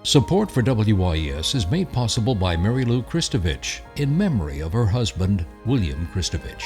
Support for WYES is made possible by Mary Lou Kristovich in memory of her husband, William Kristovich.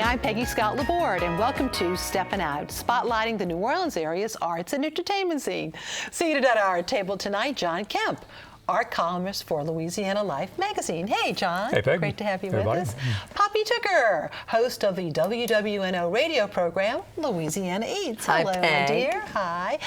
I'm Peggy Scott Laborde, and welcome to Steppin Out, spotlighting the New Orleans area's arts and entertainment scene. Seated at our table tonight, John Kemp, art columnist for Louisiana Life magazine. Hey, John. Hey, Peggy. Great to have you with Everybody. us. Poppy Tooker, host of the WWNO radio program, Louisiana Eats. Hi, Hello, my Peg. dear. Hi.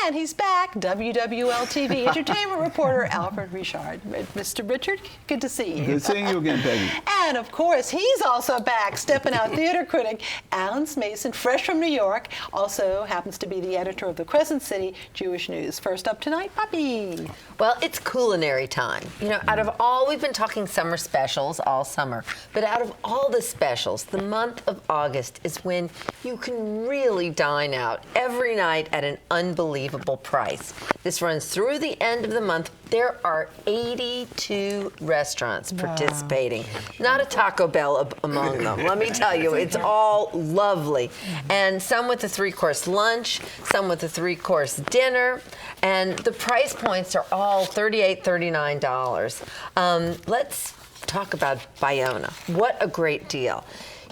And he's back, WWL-TV entertainment reporter Alfred Richard. Mr. Richard, good to see you. Good seeing you again, Peggy. And of course, he's also back, Steppin Out theater critic Alan Mason, fresh from New York, also happens to be the editor of the Crescent City Jewish News. First up tonight, Poppy. Well, it's culinary time. You know, out of all, we've been talking summer specials all summer, but out of all the specials, the month of August is when you can really dine out every night at an unbelievable price. This runs through the end of the month. There are 82 restaurants participating. Not a Taco Bell among them. Let me tell you, it's all lovely. And some with a 3-course lunch, some with a 3-course dinner, and the price points are all $38, $39. Let's talk about Bayona. What a great deal.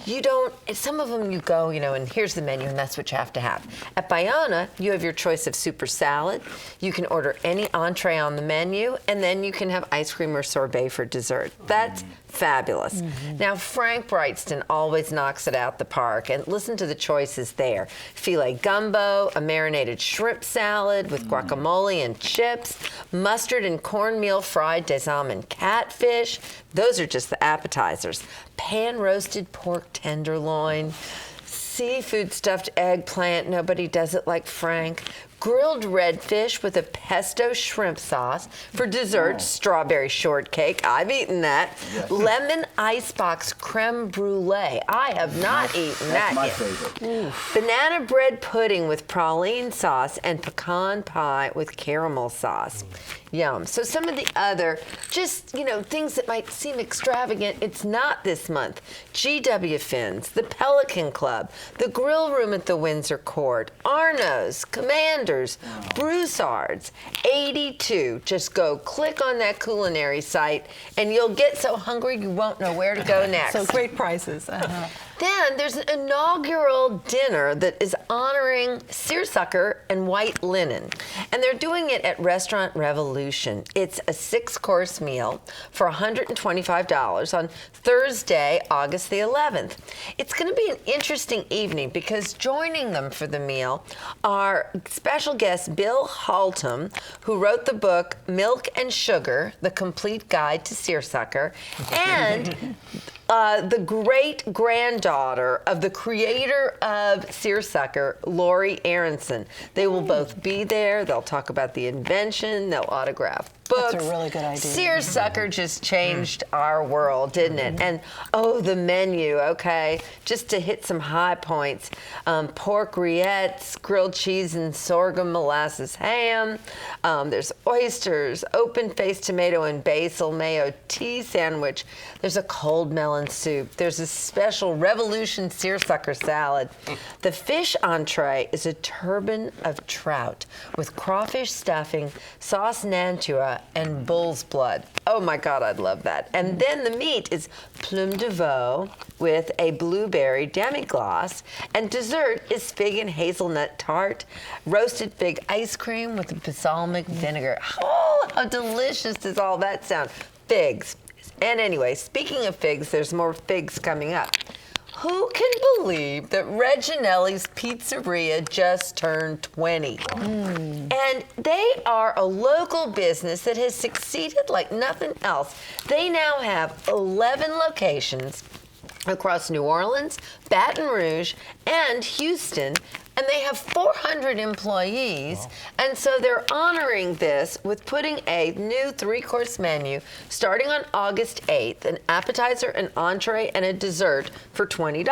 You don't, some of them you go, you know, and here's the menu, and that's what you have to have. At Bayona, you have your choice of soup or salad. You can order any entree on the menu, and then you can have ice cream or sorbet for dessert. That's fabulous. Now, Frank Brightston always knocks it out the park, and listen to the choices there. Filet gumbo, a marinated shrimp salad with guacamole and chips, mustard and cornmeal fried des almond catfish. Those are just the appetizers. Pan-roasted pork tenderloin, seafood stuffed eggplant, nobody does it like Frank, grilled redfish with a pesto shrimp sauce. For dessert, strawberry shortcake. I've eaten that. Yes. Lemon icebox creme brulee. I have not eaten that That's my yet. favorite. Banana bread pudding with praline sauce and pecan pie with caramel sauce. Yum. So some of the other, just, you know, things that might seem extravagant, it's not this month. GW Fins, the Pelican Club, the Grill Room at the Windsor Court, Arno's, Commanders, Broussard's, 82. Just go click on that culinary site and you'll get so hungry you won't know where to go next. So great prices. Then there's an inaugural dinner that is honoring Seersucker and White Linen. And they're doing it at Restaurant Revolution. It's a 6-course meal for $125 on Thursday, August the 11th. It's going to be an interesting evening because joining them for the meal are special guest Bill Haltom, who wrote the book Milk and Sugar, The Complete Guide to Seersucker, and the great-granddaughter of the creator of Seersucker, Lori Aronson. They will both be there. They'll talk about the invention. They'll autograph books. That's a really good idea. Seersucker just changed our world, didn't it? And, oh, the menu, okay? Just to hit some high points. Pork rillettes, grilled cheese and sorghum molasses ham. There's oysters, open-faced tomato and basil mayo tea sandwich. There's a cold melon soup. There's a special Revolution seersucker salad. The fish entree is a turban of trout with crawfish stuffing, sauce nantua, and bull's blood. Oh my God, I'd love that. And then the meat is plume de veau with a blueberry demi-glace, and dessert is fig and hazelnut tart, roasted fig ice cream with balsamic vinegar. Oh, how delicious does all that sound? Figs. And anyway, speaking of figs, there's more figs coming up. Who can believe that Reginelli's Pizzeria just turned 20? And they are a local business that has succeeded like nothing else. They now have 11 locations across New Orleans, Baton Rouge, and Houston. and they have 400 employees. Wow. And so they're honoring this with putting a new 3-course menu starting on August 8th, an appetizer, an entree, and a dessert for $20.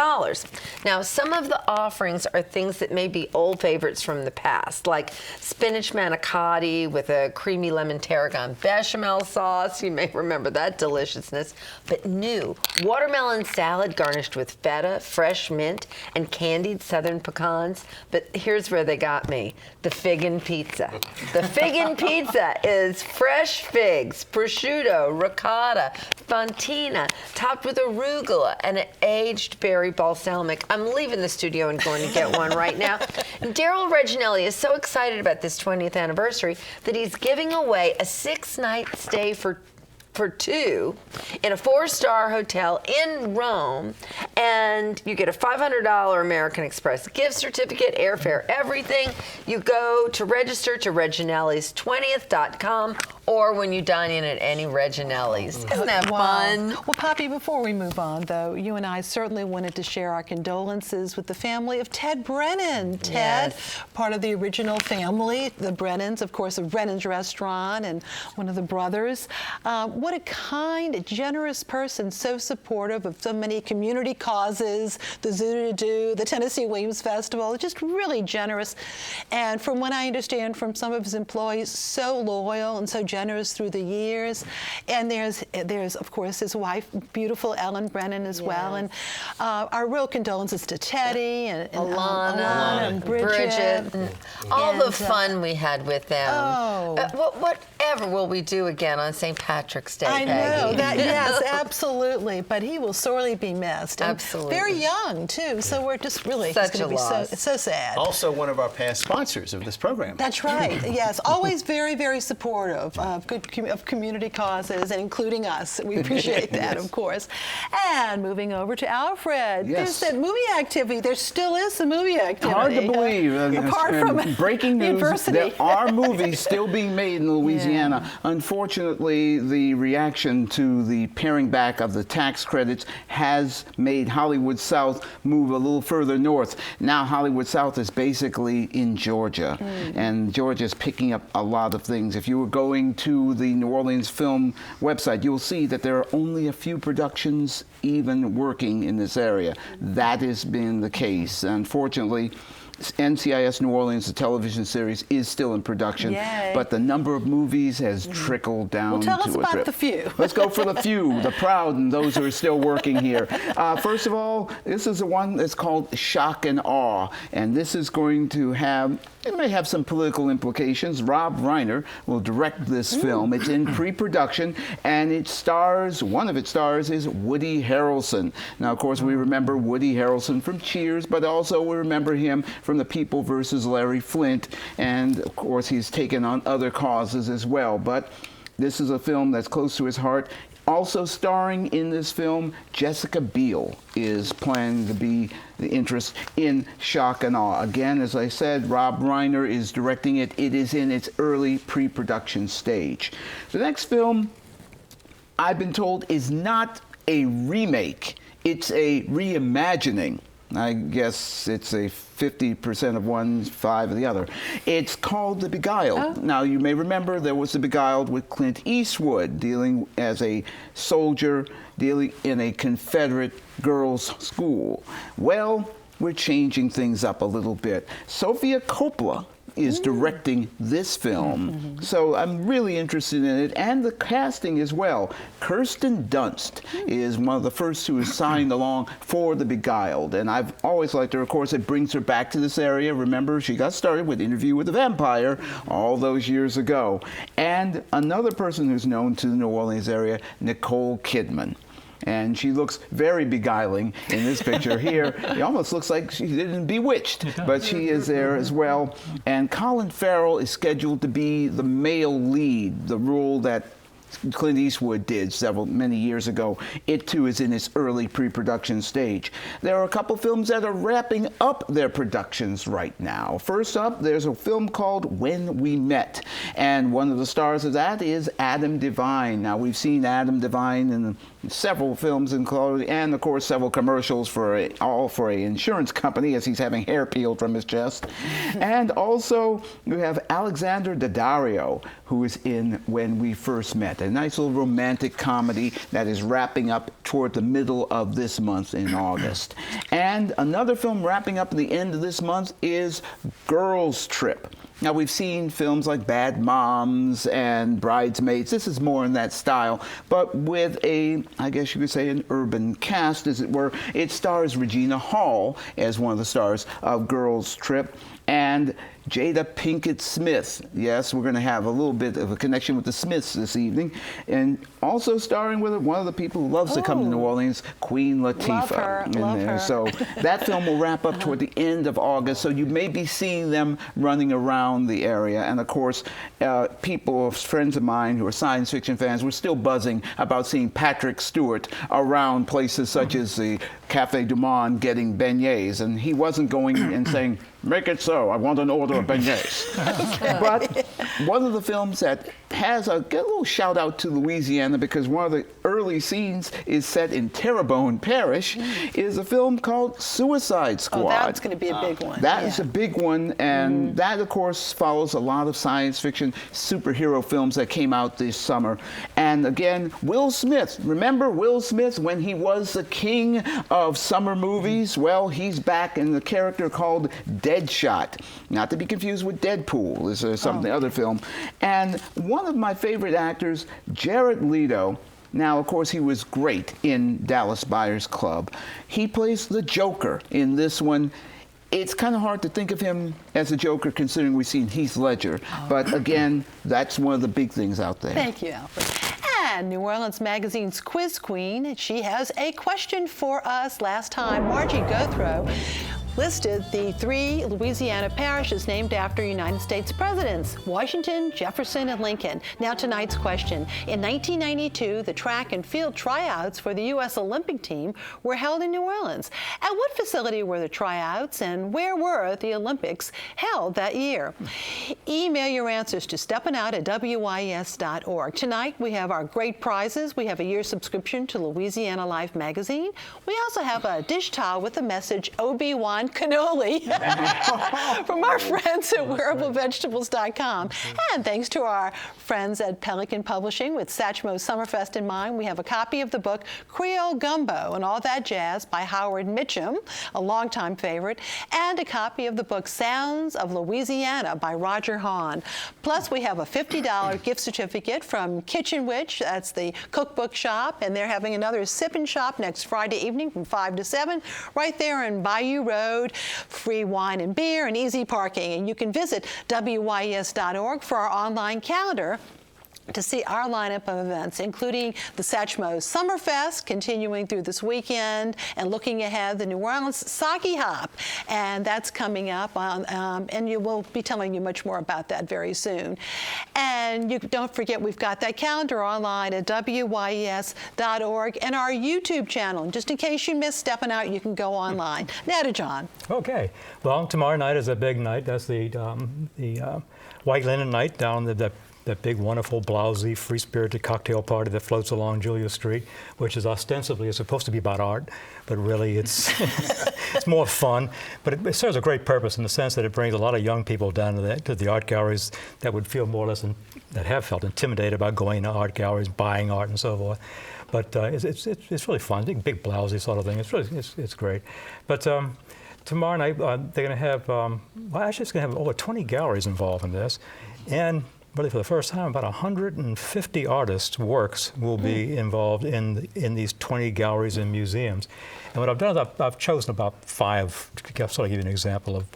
Now, some of the offerings are things that may be old favorites from the past, like spinach manicotti with a creamy lemon tarragon bechamel sauce. You may remember that deliciousness. But new, watermelon salad garnished with feta, fresh mint, and candied southern pecans. But here's where they got me, the figgin pizza. The figgin pizza is fresh figs, prosciutto, ricotta, fontina, topped with arugula and an aged berry balsamic. I'm leaving the studio and going to get one right now. And Daryl Reginelli is so excited about this 20th anniversary that he's giving away a 6-night stay for 2 in a 4-star hotel in Rome, and you get a $500 American Express gift certificate, airfare, everything. You go to register to reginellis20th.com or when you dine in at any Reginelli's. Isn't that fun? Well, Poppy, before we move on, though, you and I certainly wanted to share our condolences with the family of Ted Brennan. Ted, part of the original family, the Brennans, of course, of Brennan's Restaurant, and one of the brothers. What a kind, generous person, so supportive of so many community causes, the Zoo-to-Do, the Tennessee Williams Festival, just really generous. And from what I understand from some of his employees, so loyal and so generous through the years. And there's of course, his wife, beautiful Ellen Brennan as well. And our real condolences to Teddy and Alana and Bridget. And all the fun we had with them. Oh. Whatever will we do again on St. Patrick's Day, I Peggy? know that, yes, absolutely. But he will sorely be missed. And absolutely. very young, too. So we're just really, such it's going to be so sad. Also one of our past sponsors of this program. That's right. Yes, always very, very supportive of community causes, and including us. We appreciate that, of course. And moving over to Alfred. Yes. There's that movie activity. There still is some movie activity. Hard to believe. Apart from breaking news, university. there are movies still being made in Louisiana. Unfortunately, the reaction to the paring back of the tax credits has made Hollywood South move a little further north. Now Hollywood South is basically in Georgia, and Georgia's picking up a lot of things. If you were going to the New Orleans Film website, you'll see that there are only a few productions even working in this area. That has been the case. Unfortunately, NCIS New Orleans, the television series, is still in production, but the number of movies has trickled down to a trip. Tell us about the few. Let's go for the few, the proud, and those who are still working here. First of all, this is the one that's called Shock and Awe, and this is going to have, it may have some political implications. Rob Reiner will direct this film. It's in pre-production, and it stars, one of its stars is Woody Harrelson. Now, of course, we remember Woody Harrelson from Cheers, but also we remember him from The People versus Larry Flint, and of course, he's taken on other causes as well. But this is a film that's close to his heart. Also starring in this film, Jessica Biel is planning to be the interest in Shock and Awe. Again, as I said, Rob Reiner is directing it. It is in its early pre-production stage. The next film, I've been told, is not a remake. It's a reimagining. I guess it's a 50% of one, 5 of the other. It's called The Beguiled. Now, you may remember there was The Beguiled with Clint Eastwood, dealing as a soldier, dealing in a Confederate girls' school. Well, we're changing things up a little bit. Sofia Coppola is directing this film. So I'm really interested in it, and the casting as well. Kirsten Dunst is one of the first who has signed along for The Beguiled, and I've always liked her. Of course, it brings her back to this area. Remember, she got started with Interview with the Vampire all those years ago. And another person who's known to the New Orleans area, Nicole Kidman. And she looks very beguiling in this picture here. It almost looks like she didn't Bewitched, but she is there as well. And Colin Farrell is scheduled to be the male lead, the role that Clint Eastwood did many years ago. It too is in its early pre-production stage. There are a couple films that are wrapping up their productions right now. First up, there's a film called When We Met, and one of the stars of that is Adam Devine. Now, we've seen Adam Devine in several films, including, and of course several commercials for an insurance company as he's having hair peeled from his chest. And also you have Alexander Daddario, who is in When We First Met, a nice little romantic comedy that is wrapping up toward the middle of this month in August. And another film wrapping up at the end of this month is Girls Trip. Now, we've seen films like Bad Moms and Bridesmaids. This is more in that style, but with I guess you could say, an urban cast, as it were. It stars Regina Hall as one of the stars of Girls Trip, and Jada Pinkett Smith. Yes, we're going to have a little bit of a connection with the Smiths this evening. And also starring with one of the people who loves to come to New Orleans, Queen Latifah. Love her. So that film will wrap up toward the end of August. So you may be seeing them running around the area. And of course, friends of mine who are science fiction fans, were still buzzing about seeing Patrick Stewart around places such as the Café du Monde getting beignets. And he wasn't going and saying, "Make it so, I want an order of beignets." Okay. But one of the films that has get a little shout out to Louisiana, because one of the early scenes is set in Terrebonne Parish, is a film called Suicide Squad. Oh, that's going to be a big one. That is a big one, and that, of course, follows a lot of science fiction superhero films that came out this summer. And again, Will Smith. Remember Will Smith when he was the king of summer movies? Well, he's back in the character called Deadshot, not to be confused with Deadpool. This is something other film. And one of my favorite actors, Jared Leto. Now, of course, he was great in Dallas Buyers Club. He plays the Joker in this one. It's kind of hard to think of him as a Joker considering we've seen Heath Ledger. But again, that's one of the big things out there. Thank you, Alfred. And New Orleans Magazine's quiz queen, she has a question for us. Last time, Margie Gothrow listed the 3 Louisiana parishes named after United States presidents, Washington, Jefferson, and Lincoln. Now tonight's question. In 1992, the track and field tryouts for the U.S. Olympic team were held in New Orleans. At what facility were the tryouts, and where were the Olympics held that year? Email your answers to steppinout@wyes.org. Tonight, we have our great prizes. We have a year subscription to Louisiana Life magazine. We also have a dish towel with the message OB1 cannoli from our friends at wearablevegetables.com. And thanks to our friends at Pelican Publishing, with Satchmo Summerfest in mind, we have a copy of the book Creole Gumbo and All That Jazz by Howard Mitchum, a longtime favorite, and a copy of the book Sounds of Louisiana by Roger Hahn. Plus, we have a $50 gift certificate from Kitchen Witch, that's the cookbook shop, and they're having another sip and shop next Friday evening from 5 to 7, right there in Bayou Road. Free wine and beer and easy parking. And you can visit WYES.org for our online calendar to see our lineup of events, including the Satchmo Summerfest continuing through this weekend, and looking ahead, the New Orleans Sake Hop, and that's coming up, and you will be telling you much more about that very soon. And you don't forget, we've got that calendar online at WYES.org and our YouTube channel. And just in case you missed Steppin' Out, you can go online. Now to John. Okay. Well, tomorrow night is a big night. That's the White Linen Night down that big, wonderful, blousy, free-spirited cocktail party that floats along Julia Street, which is ostensibly supposed to be about art, but really it's it's more fun. But it serves a great purpose in the sense that it brings a lot of young people down to the art galleries that would feel more or less, that have felt intimidated about going to art galleries, buying art, and so forth. But it's really fun. Big blousy sort of thing. It's great. But tomorrow night they're going to have actually it's going to have over 20 galleries involved in this, and really for the first time, about 150 artists' works will be involved in these 20 galleries and museums. And what I've done is I've chosen about 5 to sort of give you an example of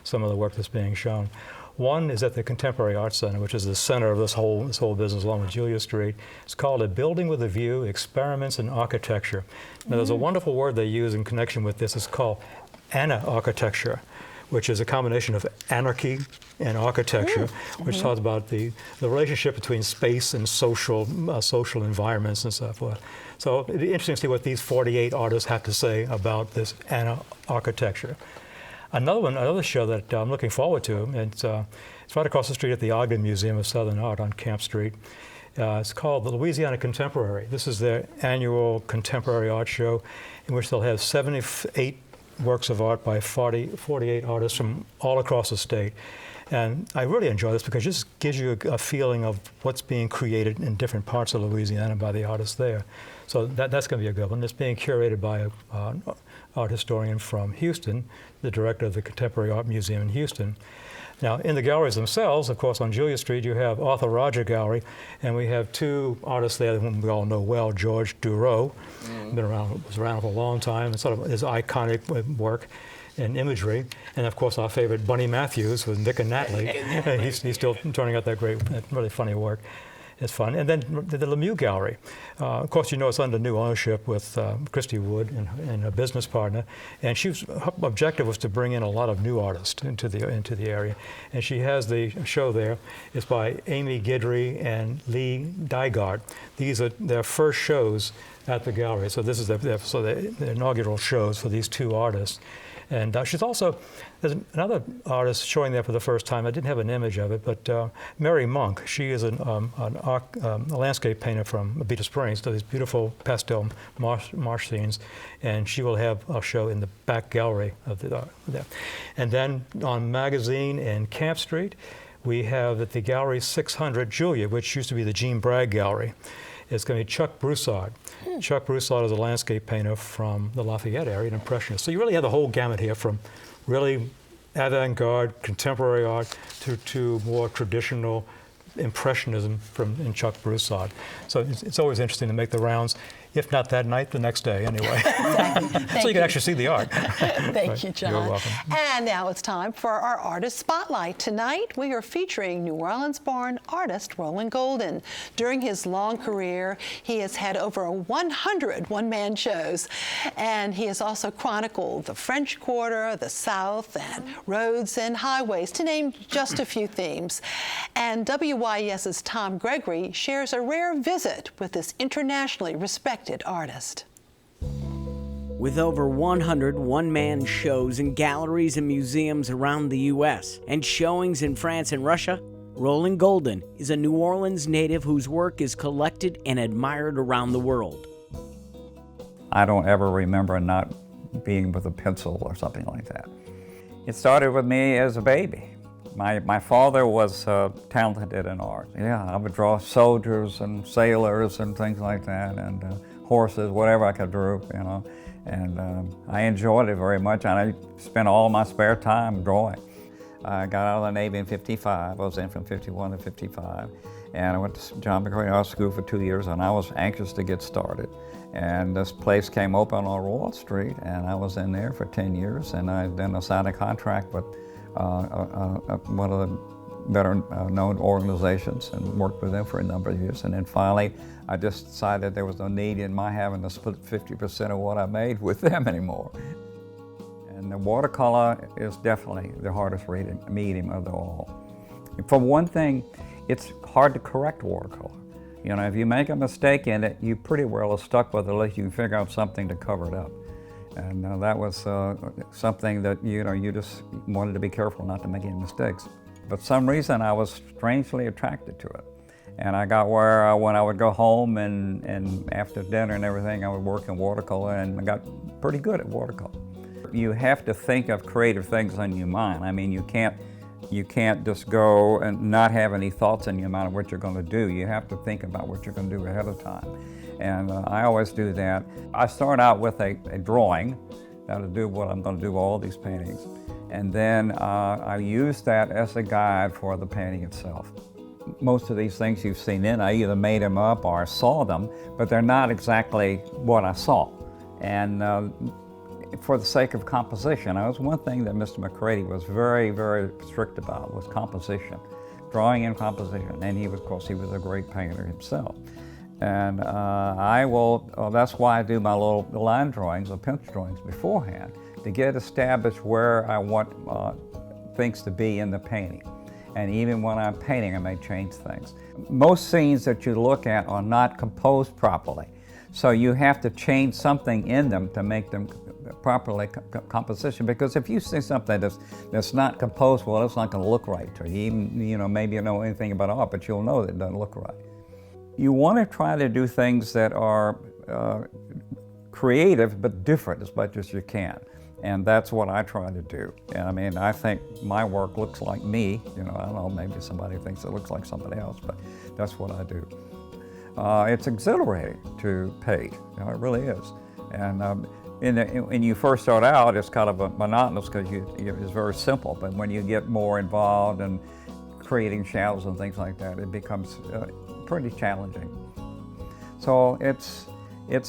some of the work that's being shown. One is at the Contemporary Arts Center, which is the center of this whole business along with Julia Street. It's called A Building with a View, Experiments in Architecture. Now, there's a wonderful word they use in connection with this. It's called ana-architecture, which is a combination of anarchy and architecture, which talks about the relationship between space and social environments and so forth. So it'd be interesting to see what these 48 artists have to say about this architecture. Another show that I'm looking forward to, and it's right across the street at the Ogden Museum of Southern Art on Camp Street. It's called the Louisiana Contemporary. This is their annual contemporary art show in which they'll have 78 works of art by 48 artists from all across the state. And I really enjoy this because it just gives you a feeling of what's being created in different parts of Louisiana by the artists there. So that's going to be a good one. It's being curated by an art historian from Houston, the director of the Contemporary Art Museum in Houston. Now, in the galleries themselves, of course, on Julia Street, you have Arthur Roger Gallery, and we have two artists there whom we all know well, George Dureau, was around for a long time, and sort of his iconic work and imagery, and of course our favorite Bunny Matthews with Nick and Natalie. He's still turning out that really funny work. It's fun. And then the Lemieux Gallery. Of course, you know it's under new ownership with Christy Wood and her business partner. And her objective was to bring in a lot of new artists into the area. And she has the show there. It's by Amy Guidry and Lee Dygart. These are their first shows at the gallery. So this is their inaugural shows for these two artists. And there's another artist showing there for the first time. I didn't have an image of it, but Mary Monk. She is a landscape painter from Abita Springs, does these beautiful pastel marsh scenes, and she will have a show in the back gallery of there. And then on Magazine and Camp Street, we have at the Gallery 600 Julia, which used to be the Jean Bragg Gallery. It's going to be Chuck Broussard. Chuck Broussard is a landscape painter from the Lafayette area, an impressionist. So you really have the whole gamut here from really avant-garde, contemporary art to more traditional impressionism in Chuck Broussard. So it's always interesting to make the rounds, if not that night, the next day anyway. So you can actually see the art. Thank you, John. You're welcome. And now it's time for our Artist Spotlight. Tonight we are featuring New Orleans-born artist Roland Golden. During his long career, he has had over 100 one-man shows, and he has also chronicled the French Quarter, the South, and roads and highways, to name just a few themes. And WYES's Tom Gregory shares a rare visit with this internationally respected artist. With over 100 one-man shows in galleries and museums around the U.S. and showings in France and Russia, Roland Golden is a New Orleans native whose work is collected and admired around the world. I don't ever remember not being with a pencil or something like that. It started with me as a baby. My father was talented in art. Yeah, I would draw soldiers and sailors and things like that, and horses, whatever I could draw, you know. And I enjoyed it very much, and I spent all my spare time drawing. I got out of the Navy in '55. I was in from '51 to '55, and I went to John McCrae Art School for 2 years, and I was anxious to get started. And this place came open on Wall Street, and I was in there for 10 years, and I then signed a contract with one of the better known organizations and worked with them for a number of years. And then finally, I just decided there was no need in my having to split 50% of what I made with them anymore. And the watercolor is definitely the hardest medium of them all. For one thing, it's hard to correct watercolor. You know, if you make a mistake in it, you pretty well are stuck with it unless you can figure out something to cover it up. And that was something that, you just wanted to be careful not to make any mistakes. But for some reason, I was strangely attracted to it. And I got where when I would go home and after dinner and everything, I would work in watercolor, and I got pretty good at watercolor. You have to think of creative things in your mind. I mean, you can't just go and not have any thoughts in your mind of what you're going to do. You have to think about what you're going to do ahead of time. And I always do that. I start out with a drawing that'll do what I'm going to do with all these paintings. And then I use that as a guide for the painting itself. Most of these things you've seen I either made them up or I saw them, but they're not exactly what I saw. And for the sake of composition, that was one thing that Mr. McCready was very, very strict about, was composition, drawing and composition. And of course, he was a great painter himself. And that's why I do my little line drawings or pencil drawings beforehand, to get established where I want things to be in the painting. And even when I'm painting, I may change things. Most scenes that you look at are not composed properly. So you have to change something in them to make them properly composition. Because if you see something that's not composed well, it's not going to look right to you. Even, maybe you know anything about art, but you'll know that it doesn't look right. You want to try to do things that are creative but different as much as you can. And that's what I try to do. And I mean, I think my work looks like me. I don't know, maybe somebody thinks it looks like somebody else, but that's what I do. It's exhilarating to paint, it really is. And when you first start out, it's kind of monotonous because it's very simple. But when you get more involved in creating shadows and things like that, it becomes pretty challenging. So it's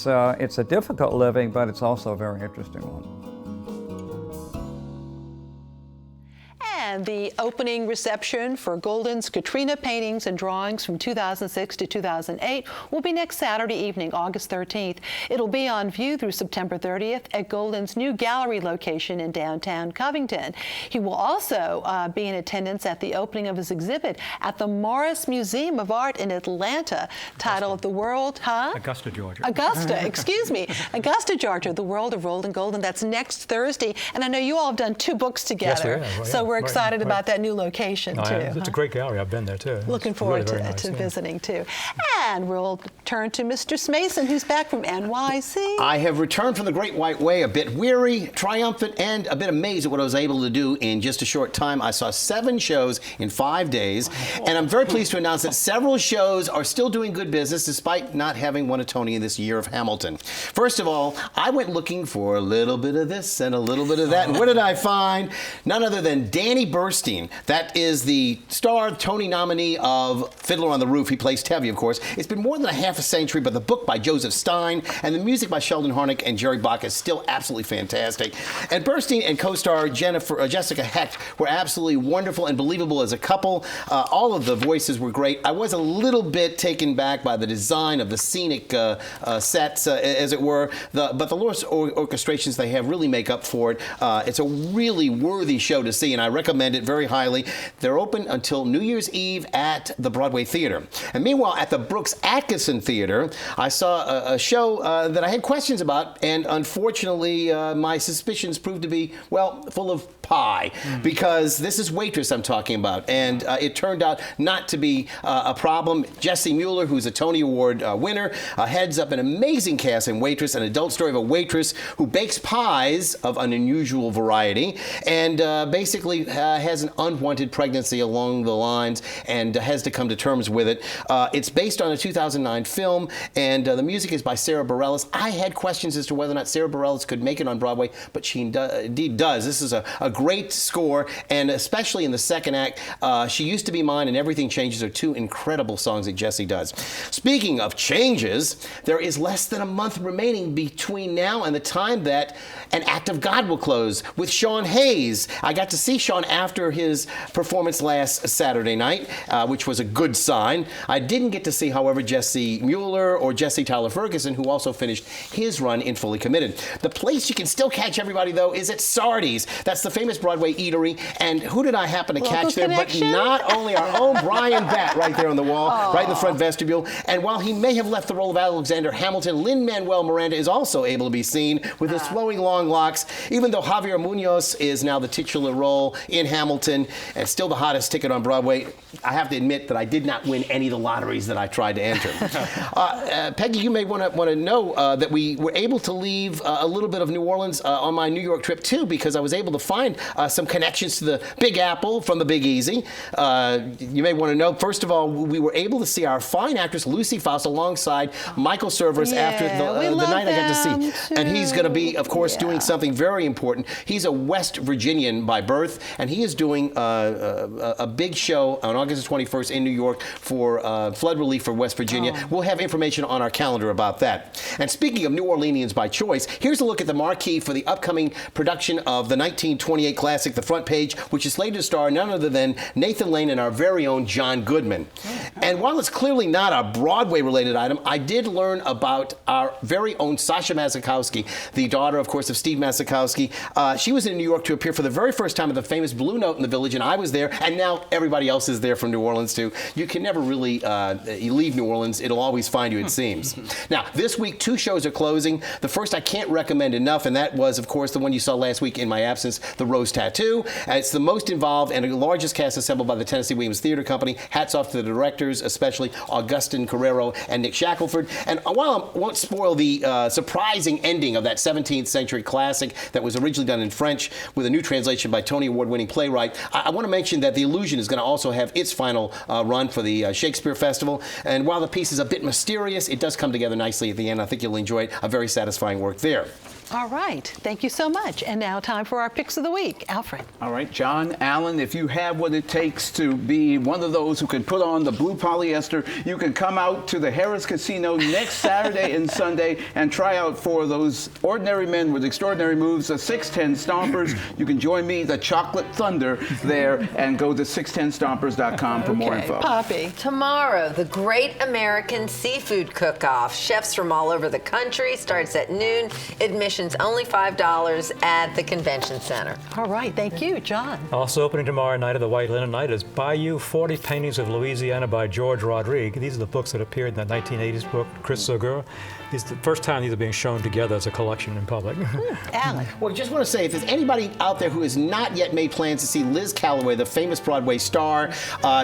a difficult living, but it's also a very interesting one. And the opening reception for Golden's Katrina paintings and drawings from 2006 to 2008 will be next Saturday evening, August 13th. It'll be on view through September 30th at Golden's new gallery location in downtown Covington. He will also be in attendance at the opening of his exhibit at the Morris Museum of Art in Atlanta, titled The World, Augusta, Georgia. Augusta, excuse me. Augusta, Georgia, The World of Roland Golden. That's next Thursday. And I know you all have done 2 books together. Yes, we have. So we're excited about that new location, too. It's a great gallery. I've been there, too. Looking forward really to visiting, too. And we'll turn to Mr. Smason, who's back from NYC. I have returned from the Great White Way a bit weary, triumphant, and a bit amazed at what I was able to do in just a short time. I saw 7 shows in 5 days, and I'm very pleased to announce that several shows are still doing good business despite not having won a Tony in this year of Hamilton. First of all, I went looking for a little bit of this and a little bit of that, and what did I find? None other than Danny Burstein. That is the star Tony nominee of Fiddler on the Roof. He plays Tevye, of course. It's been more than a half a century, but the book by Joseph Stein and the music by Sheldon Harnick and Jerry Bach is still absolutely fantastic. And Burstein and co-star Jessica Hecht were absolutely wonderful and believable as a couple. All of the voices were great. I was a little bit taken back by the design of the scenic sets, as it were, but the Loris orchestrations they have really make up for it. It's a really worthy show to see, and I recommend it very highly. They're open until New Year's Eve at the Broadway Theater. And meanwhile, at the Brooks Atkinson Theater, I saw a show that I had questions about, and unfortunately, my suspicions proved to be, well, full of pie, because this is Waitress I'm talking about, and it turned out not to be a problem. Jessie Mueller, who's a Tony Award winner, heads up an amazing cast in Waitress, an adult story of a waitress who bakes pies of an unusual variety, and basically has an unwanted pregnancy along the lines and has to come to terms with it. It's based on a 2009 film, and the music is by Sarah Bareilles. I had questions as to whether or not Sarah Bareilles could make it on Broadway, but she indeed does. This is a great score, and especially in the second act, She Used to Be Mine and Everything Changes are 2 incredible songs that Jessie does. Speaking of changes, there is less than a month remaining between now and the time that An Act of God will close with Sean Hayes. I got to see Sean after his performance last Saturday night, which was a good sign. I didn't get to see, however, Jessie Mueller or Jesse Tyler Ferguson, who also finished his run in Fully Committed. The place you can still catch everybody, though, is at Sardi's. That's the famous Broadway eatery. And who did I happen to catch there? But not only our own Brian Batt right there on the wall, right in the front vestibule. And while he may have left the role of Alexander Hamilton, Lin-Manuel Miranda is also able to be seen with his flowing long locks, even though Javier Munoz is now the titular role in Hamilton and still the hottest ticket on Broadway. I have to admit that I did not win any of the lotteries that I tried to enter. Peggy, you may want to know that we were able to leave a little bit of New Orleans on my New York trip, too, because I was able to find some connections to the Big Apple from the Big Easy. You may want to know, first of all, we were able to see our fine actress Lucy Faust alongside Michael Cerveris after the night I got to see. And he's going to be, of course, doing something very important. He's a West Virginian by birth, and he he is doing a big show on August 21st in New York for flood relief for West Virginia. We'll have information on our calendar about that. And speaking of New Orleanians by choice, here's a look at the marquee for the upcoming production of the 1928 classic, The Front Page, which is slated to star none other than Nathan Lane and our very own John Goodman. And while it's clearly not a Broadway-related item, I did learn about our very own Sasha Mazikowski, the daughter, of course, of Steve Mazikowski. She was in New York to appear for the very first time at the famous Blue Note in the Village, and I was there, and now everybody else is there from New Orleans, too. You can never really leave New Orleans. It'll always find you, it seems. Now, this week, 2 shows are closing. The first I can't recommend enough, and that was, of course, the one you saw last week in my absence, The Rose Tattoo. It's the most involved and the largest cast assembled by the Tennessee Williams Theater Company. Hats off to the directors, especially Augustin Carrero and Nick Shackelford. And while I won't spoil the surprising ending of that 17th century classic that was originally done in French with a new translation by Tony Award-winning playwright, I want to mention that The Illusion is going to also have its final run for the Shakespeare Festival. And while the piece is a bit mysterious, it does come together nicely at the end. I think you'll enjoy it. A very satisfying work there. All right. Thank you so much. And now time for our picks of the week. Alfred. All right, John Allen, if you have what it takes to be one of those who can put on the blue polyester, you can come out to the Harris Casino next Saturday and Sunday and try out for those ordinary men with extraordinary moves, the 610 Stompers. You can join me, the Chocolate Thunder, there, and go to 610stompers.com for more info. Poppy. Tomorrow, the Great American Seafood Cook-Off. Chefs from all over the country. Starts at noon. Admissions only $5 at the Convention Center. All right. Thank you, John. Also opening tomorrow night at the White Linen Night is Bayou 40 Paintings of Louisiana by George Rodrigue. These are the books that appeared in that 1980s book, Chris Segura. This is the first time these are being shown together as a collection in public. Alan. Well, just want to say, if there's anybody out there who has not yet made plans to see Liz Calloway, the famous Broadway star,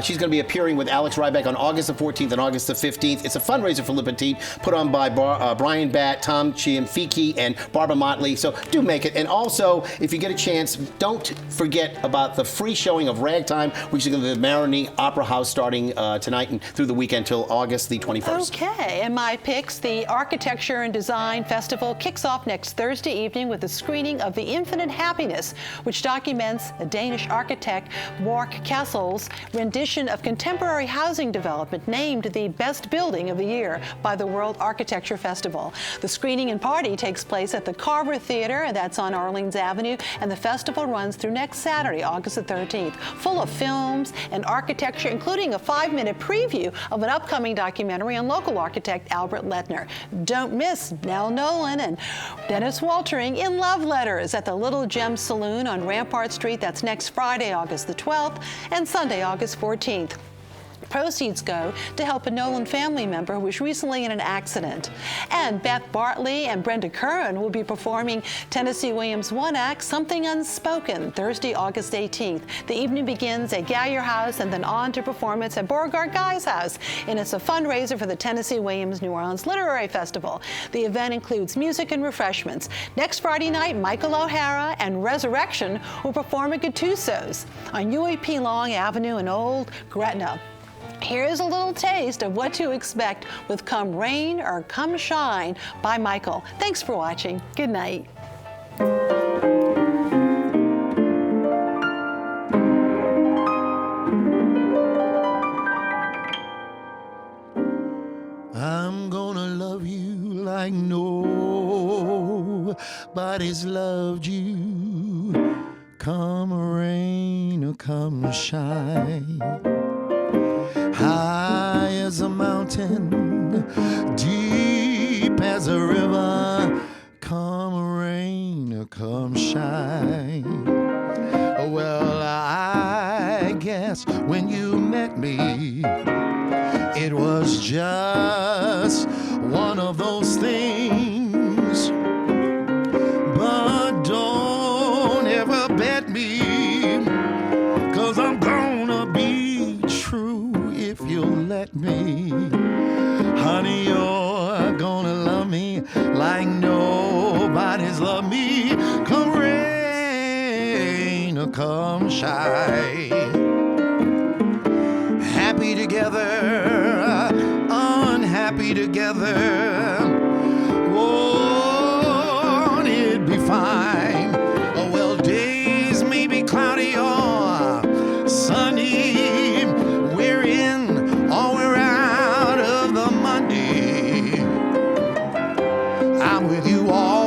she's going to be appearing with Alex Ryback on August the 14th and August the 15th. It's a fundraiser for Le Petit, put on by Brian Batt, Tom Chianfiki, and Barbara Motley. So do make it. And also, if you get a chance, don't forget about the free showing of Ragtime, which is going to be the Marigny Opera House starting tonight and through the weekend till August the 21st. Okay. And my picks, the Architecture and Design Festival kicks off next Thursday evening with a screening of The Infinite Happiness, which documents a Danish architect, Mark Kassel's rendition of contemporary housing development named the best building of the year by the World Architecture Festival. The screening and party takes place at the Carver Theater, and that's on Orleans Avenue, and the festival runs through next Saturday, August the 13th, full of films and architecture, including a 5-minute preview of an upcoming documentary on local architect Albert Lettner. Don't miss Nell Nolan and Dennis Waltering in Love Letters at the Little Gem Saloon on Rampart Street. That's next Friday, August the 12th, and Sunday, August 14th. Proceeds go to help a Nolan family member who was recently in an accident. And Beth Bartley and Brenda Curran will be performing Tennessee Williams' one-act, Something Unspoken, Thursday, August 18th. The evening begins at Gallier House and then on to performance at Beauregard Guy's House. And it's a fundraiser for the Tennessee Williams New Orleans Literary Festival. The event includes music and refreshments. Next Friday night, Michael O'Hara and Resurrection will perform at Gattuso's on UAP Long Avenue in Old Gretna. Here's a little taste of what to expect with Come Rain or Come Shine by Michael. Thanks for watching. Good night. I'm gonna love you like nobody's loved you. Come rain or come shine. High as a mountain, deep as a river, come rain or come shine. Well, I guess when you met me, it was just one of those things. But don't ever bet me, 'cause I'm gonna be true if you'll let me. Honey, you're gonna love me like nobody's loved me. Come rain or come shine. Happy together, unhappy together. Won't it be fine? Oh, well, days may be cloudy or with you all